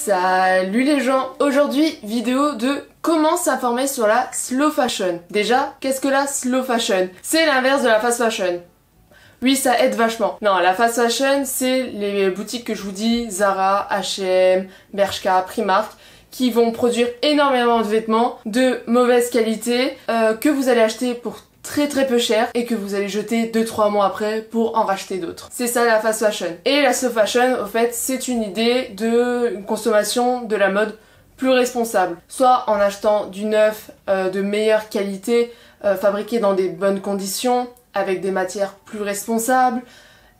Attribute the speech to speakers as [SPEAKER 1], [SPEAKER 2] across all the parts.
[SPEAKER 1] Salut les gens, aujourd'hui vidéo de comment s'informer sur la slow fashion. Déjà, qu'est-ce que la slow fashion? C'est l'inverse de la fast fashion. Oui, ça aide vachement. Non, la fast fashion, c'est les boutiques que je vous dis, Zara, H&M, Bershka, Primark, qui vont produire énormément de vêtements de mauvaise qualité que vous allez acheter pour très peu cher et que vous allez jeter 2-3 mois après pour en racheter d'autres. C'est ça la fast fashion. Et la slow fashion, au fait, c'est une idée de une consommation de la mode plus responsable. Soit en achetant du neuf de meilleure qualité, fabriqué dans des bonnes conditions, avec des matières plus responsables,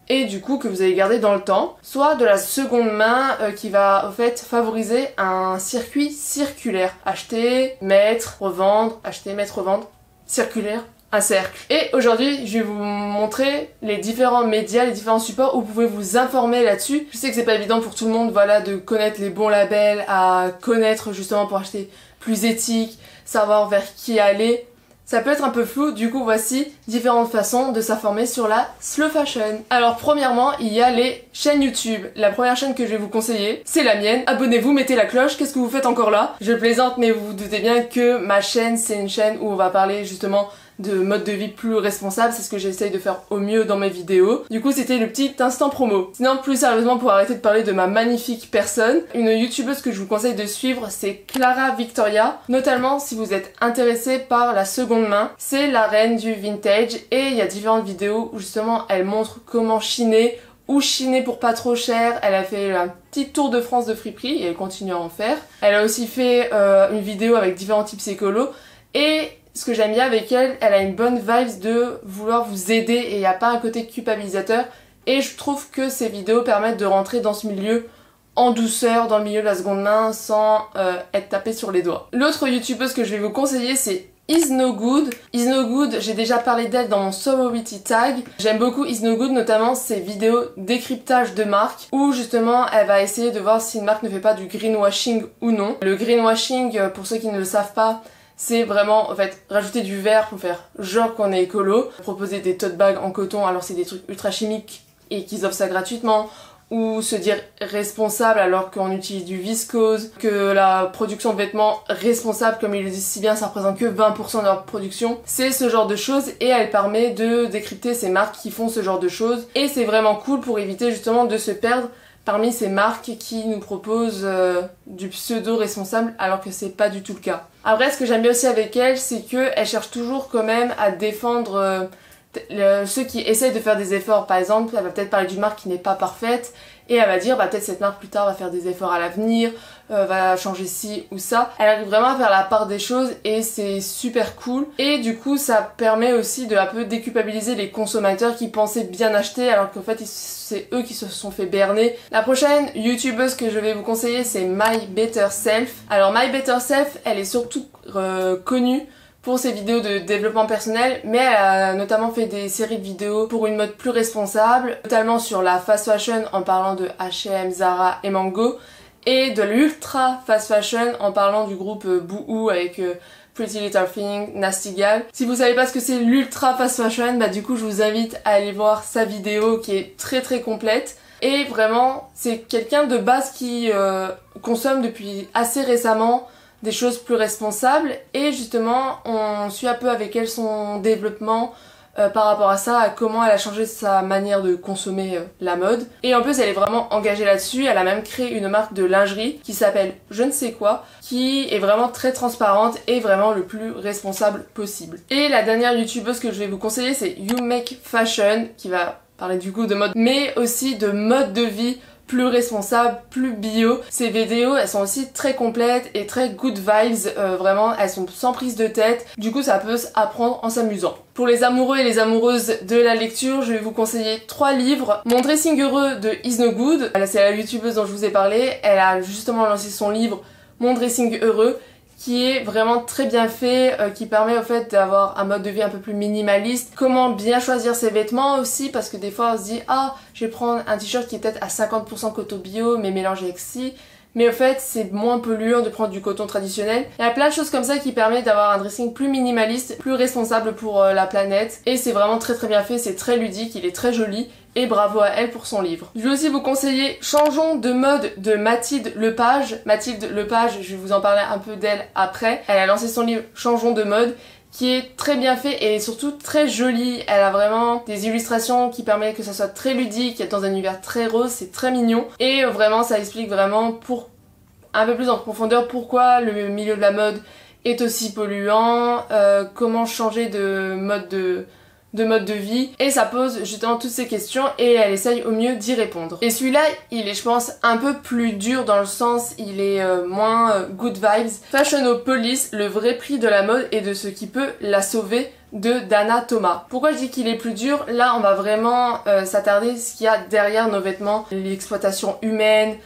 [SPEAKER 1] et du coup que vous allez garder dans le temps, soit de la seconde main qui va au fait favoriser un circuit circulaire. Acheter, mettre, revendre, acheter, mettre, revendre, circulaire, un cercle. Et aujourd'hui, je vais vous montrer les différents médias, les différents supports où vous pouvez vous informer là-dessus. Je sais que c'est pas évident pour tout le monde, voilà, de connaître les bons labels, à connaître justement pour acheter plus éthique, savoir vers qui aller. Ça peut être un peu flou, du coup voici différentes façons de s'informer sur la slow fashion. Alors premièrement, il y a les chaînes YouTube. La première chaîne que je vais vous conseiller, c'est la mienne. Abonnez-vous, mettez la cloche, qu'est-ce que vous faites encore là? Je plaisante, mais vous vous doutez bien que ma chaîne, c'est une chaîne où on va parler justement de mode de vie plus responsable, c'est ce que j'essaye de faire au mieux dans mes vidéos. Du coup c'était le petit instant promo. Sinon plus sérieusement, pour arrêter de parler de ma magnifique personne, une youtubeuse que je vous conseille de suivre, c'est Clara Victoria, notamment si vous êtes intéressé par la seconde main. C'est la reine du vintage et il y a différentes vidéos où justement elle montre comment chiner ou chiner pour pas trop cher. Elle a fait un petit tour de France de friperie et elle continue à en faire. Elle a aussi fait une vidéo avec différents tips écolos et ce que j'aime bien avec elle, elle a une bonne vibe de vouloir vous aider et il n'y a pas un côté culpabilisateur. Et je trouve que ces vidéos permettent de rentrer dans ce milieu en douceur, dans le milieu de la seconde main, sans être tapé sur les doigts. L'autre youtubeuse que je vais vous conseiller, c'est Is No Good. Is No Good, j'ai déjà parlé d'elle dans mon sorority tag. J'aime beaucoup Is No Good, notamment ses vidéos décryptage de marques, où justement elle va essayer de voir si une marque ne fait pas du greenwashing ou non. Le greenwashing, pour ceux qui ne le savent pas, c'est vraiment en fait rajouter du vert pour faire genre qu'on est écolo, proposer des tote bags en coton alors c'est des trucs ultra chimiques et qu'ils offrent ça gratuitement, ou se dire responsable alors qu'on utilise du viscose, que la production de vêtements responsable, comme ils le disent si bien, ça représente que 20% de leur production. C'est ce genre de choses et elle permet de décrypter ces marques qui font ce genre de choses et c'est vraiment cool pour éviter justement de se perdre parmi ces marques qui nous proposent du pseudo-responsable alors que c'est pas du tout le cas. Après, ce que j'aime bien aussi avec elle, c'est qu'elle cherche toujours quand même à défendre ceux qui essayent de faire des efforts. Par exemple, elle va peut-être parler d'une marque qui n'est pas parfaite et elle va dire bah peut-être cette marque plus tard va faire des efforts à l'avenir, va changer ci ou ça. Elle arrive vraiment à faire la part des choses et c'est super cool. Et du coup ça permet aussi de un peu déculpabiliser les consommateurs qui pensaient bien acheter alors qu'en fait c'est eux qui se sont fait berner. La prochaine youtubeuse que je vais vous conseiller, c'est My Better Self. Alors My Better Self, elle est surtout connue pour ses vidéos de développement personnel, mais elle a notamment fait des séries de vidéos pour une mode plus responsable, notamment sur la fast fashion en parlant de H&M, Zara et Mango, et de l'ultra fast fashion en parlant du groupe Boohoo avec Pretty Little Thing, Nasty Gal. Si vous savez pas ce que c'est l'ultra fast fashion, bah du coup je vous invite à aller voir sa vidéo qui est très complète. Et vraiment, c'est quelqu'un de base qui consomme depuis assez récemment des choses plus responsables et justement on suit un peu avec elle son développement par rapport à ça, à comment elle a changé sa manière de consommer la mode. Et en plus elle est vraiment engagée là-dessus, elle a même créé une marque de lingerie qui s'appelle je ne sais quoi, qui est vraiment très transparente et vraiment le plus responsable possible. Et la dernière youtubeuse que je vais vous conseiller, c'est You Make Fashion, qui va parler du coup de mode mais aussi de mode de vie plus responsable, plus bio. Ces vidéos, elles sont aussi très complètes et très good vibes, vraiment, elles sont sans prise de tête. Du coup, ça peut s'apprendre en s'amusant. Pour les amoureux et les amoureuses de la lecture, je vais vous conseiller 3 livres. Mon dressing heureux de Is No Good, c'est la youtubeuse dont je vous ai parlé, elle a justement lancé son livre Mon dressing heureux, qui est vraiment très bien fait, qui permet au fait d'avoir un mode de vie un peu plus minimaliste. Comment bien choisir ses vêtements aussi, parce que des fois on se dit ah je vais prendre un t-shirt qui est peut-être à 50% coton bio mais mélangé avec ci. Mais au fait c'est moins polluant de prendre du coton traditionnel. Il y a plein de choses comme ça qui permettent d'avoir un dressing plus minimaliste, plus responsable pour la planète. Et c'est vraiment très bien fait, c'est très ludique, il est très joli. et bravo à elle pour son livre. Je vais aussi vous conseiller Changeons de mode de Mathilde Lepage. Mathilde Lepage, je vais vous en parler un peu d'elle après. Elle a lancé son livre Changeons de mode, qui est très bien fait et surtout très joli. Elle a vraiment des illustrations qui permettent que ça soit très ludique, dans un univers très rose, c'est très mignon. Et vraiment ça explique vraiment un peu plus en profondeur pourquoi le milieu de la mode est aussi polluant, comment changer de mode de vie, et ça pose justement toutes ces questions et elle essaye au mieux d'y répondre. Et celui-là, il est je pense un peu plus dur dans le sens, il est moins good vibes. Fashionopolis, le vrai prix de la mode et de ce qui peut la sauver, de Dana Thomas. Pourquoi je dis qu'il est plus dur? Là on va vraiment s'attarder ce qu'il y a derrière nos vêtements, l'exploitation humaine,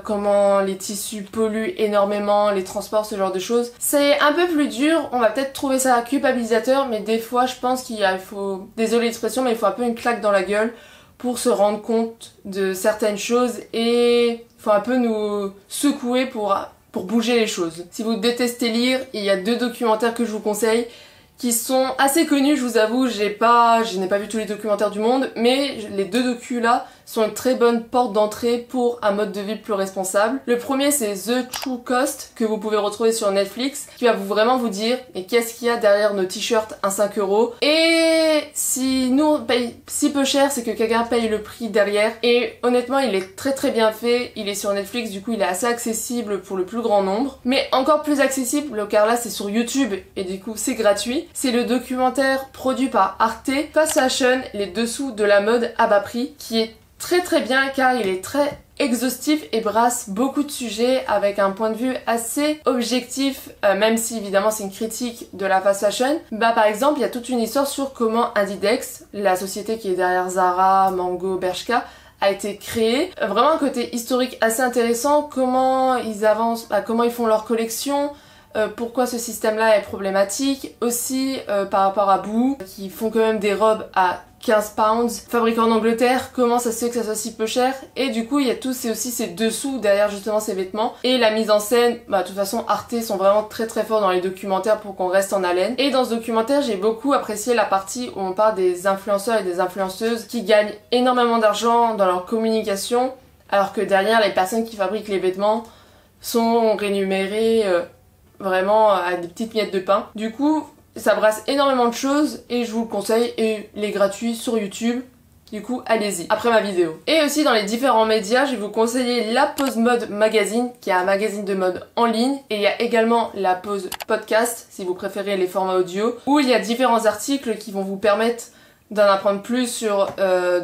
[SPEAKER 1] comment les tissus polluent énormément, les transports, ce genre de choses. C'est un peu plus dur, on va peut-être trouver ça culpabilisateur, mais des fois je pense qu'il faut, désolé l'expression, mais il faut un peu une claque dans la gueule pour se rendre compte de certaines choses et il faut un peu nous secouer pour bouger les choses. Si vous détestez lire, il y a 2 documentaires que je vous conseille qui sont assez connus, je vous avoue, je n'ai pas vu tous les documentaires du monde, mais les 2 docus là sont une très bonne porte d'entrée pour un mode de vie plus responsable. Le premier c'est The True Cost, que vous pouvez retrouver sur Netflix, qui va vraiment vous dire mais qu'est-ce qu'il y a derrière nos t-shirts à 5 €, et si nous on paye si peu cher, c'est que quelqu'un paye le prix derrière. Et honnêtement il est très très bien fait, il est sur Netflix, du coup il est assez accessible pour le plus grand nombre, mais encore plus accessible car là c'est sur YouTube et du coup c'est gratuit. C'est le documentaire produit par Arte, Fast Fashion, les dessous de la mode à bas prix, qui est très très bien car il est très exhaustif et brasse beaucoup de sujets avec un point de vue assez objectif, même si évidemment c'est une critique de la fast fashion. Par exemple il y a toute une histoire sur comment Inditex, la société qui est derrière Zara, Mango, Bershka, a été créée. Vraiment un côté historique assez intéressant, comment ils avancent, comment ils font leur collection, pourquoi ce système-là est problématique, aussi par rapport à Boo, qui font quand même des robes à 15 pounds, fabriquées en Angleterre, comment ça se fait que ça soit si peu cher, et du coup il y a c'est aussi ces dessous derrière justement ces vêtements, et la mise en scène, de toute façon Arte sont vraiment très très forts dans les documentaires pour qu'on reste en haleine. Et dans ce documentaire j'ai beaucoup apprécié la partie où on parle des influenceurs et des influenceuses qui gagnent énormément d'argent dans leur communication, alors que derrière les personnes qui fabriquent les vêtements sont rémunérées vraiment à des petites miettes de pain. Du coup, ça brasse énormément de choses et je vous le conseille, et il est gratuit sur YouTube. Du coup, allez-y, après ma vidéo. Et aussi dans les différents médias, je vais vous conseiller la Pause Mode Magazine, qui est un magazine de mode en ligne. Et il y a également la Pause Podcast, si vous préférez les formats audio, où il y a différents articles qui vont vous permettre d'en apprendre plus sur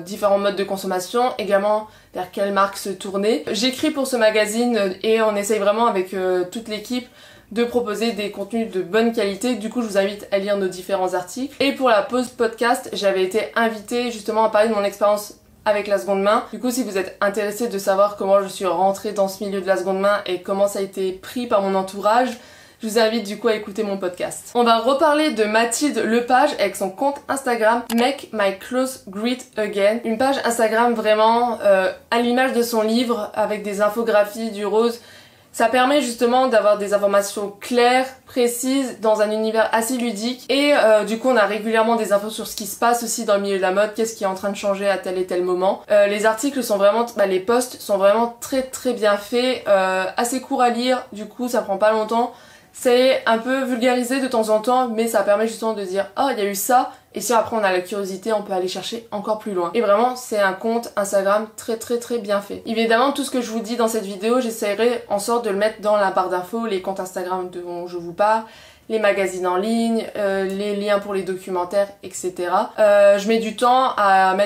[SPEAKER 1] différents modes de consommation, également vers quelle marque se tourner. J'écris pour ce magazine et on essaye vraiment avec toute l'équipe de proposer des contenus de bonne qualité. Du coup je vous invite à lire nos différents articles. Et pour la Pause Podcast, j'avais été invitée justement à parler de mon expérience avec la seconde main. Du coup si vous êtes intéressé de savoir comment je suis rentrée dans ce milieu de la seconde main et comment ça a été pris par mon entourage, je vous invite du coup à écouter mon podcast. On va reparler de Mathilde Lepage avec son compte Instagram Make My Clothes Great Again. Une page Instagram vraiment à l'image de son livre, avec des infographies, du rose. Ça permet justement d'avoir des informations claires, précises, dans un univers assez ludique. Et du coup on a régulièrement des infos sur ce qui se passe aussi dans le milieu de la mode, qu'est-ce qui est en train de changer à tel et tel moment. Les articles sont vraiment, les posts sont vraiment très très bien faits, assez courts à lire, du coup ça prend pas longtemps. C'est un peu vulgarisé de temps en temps, mais ça permet justement de dire « Oh, il y a eu ça !» Et si après on a la curiosité, on peut aller chercher encore plus loin. Et vraiment, c'est un compte Instagram très très très bien fait. Évidemment, tout ce que je vous dis dans cette vidéo, j'essaierai en sorte de le mettre dans la barre d'infos, les comptes Instagram dont je vous parle, les magazines en ligne, les liens pour les documentaires, etc. Je mets du temps à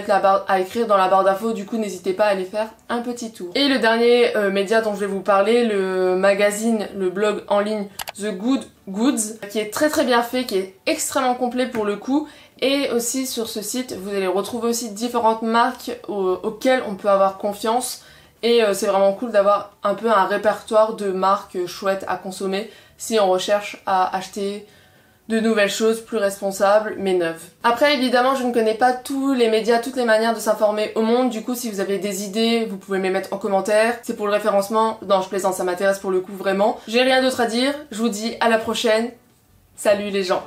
[SPEAKER 1] écrire dans la barre d'infos, du coup n'hésitez pas à aller faire un petit tour. Et le dernier média dont je vais vous parler, le magazine, le blog en ligne The Good Goods, qui est très très bien fait, qui est extrêmement complet pour le coup. Et aussi sur ce site, vous allez retrouver aussi différentes marques auxquelles on peut avoir confiance. Et c'est vraiment cool d'avoir un peu un répertoire de marques chouettes à consommer si on recherche à acheter de nouvelles choses plus responsables mais neuves. Après évidemment je ne connais pas tous les médias, toutes les manières de s'informer au monde, du coup si vous avez des idées vous pouvez me les mettre en commentaire. C'est pour le référencement, non je plaisante, ça m'intéresse pour le coup vraiment. J'ai rien d'autre à dire, je vous dis à la prochaine, salut les gens.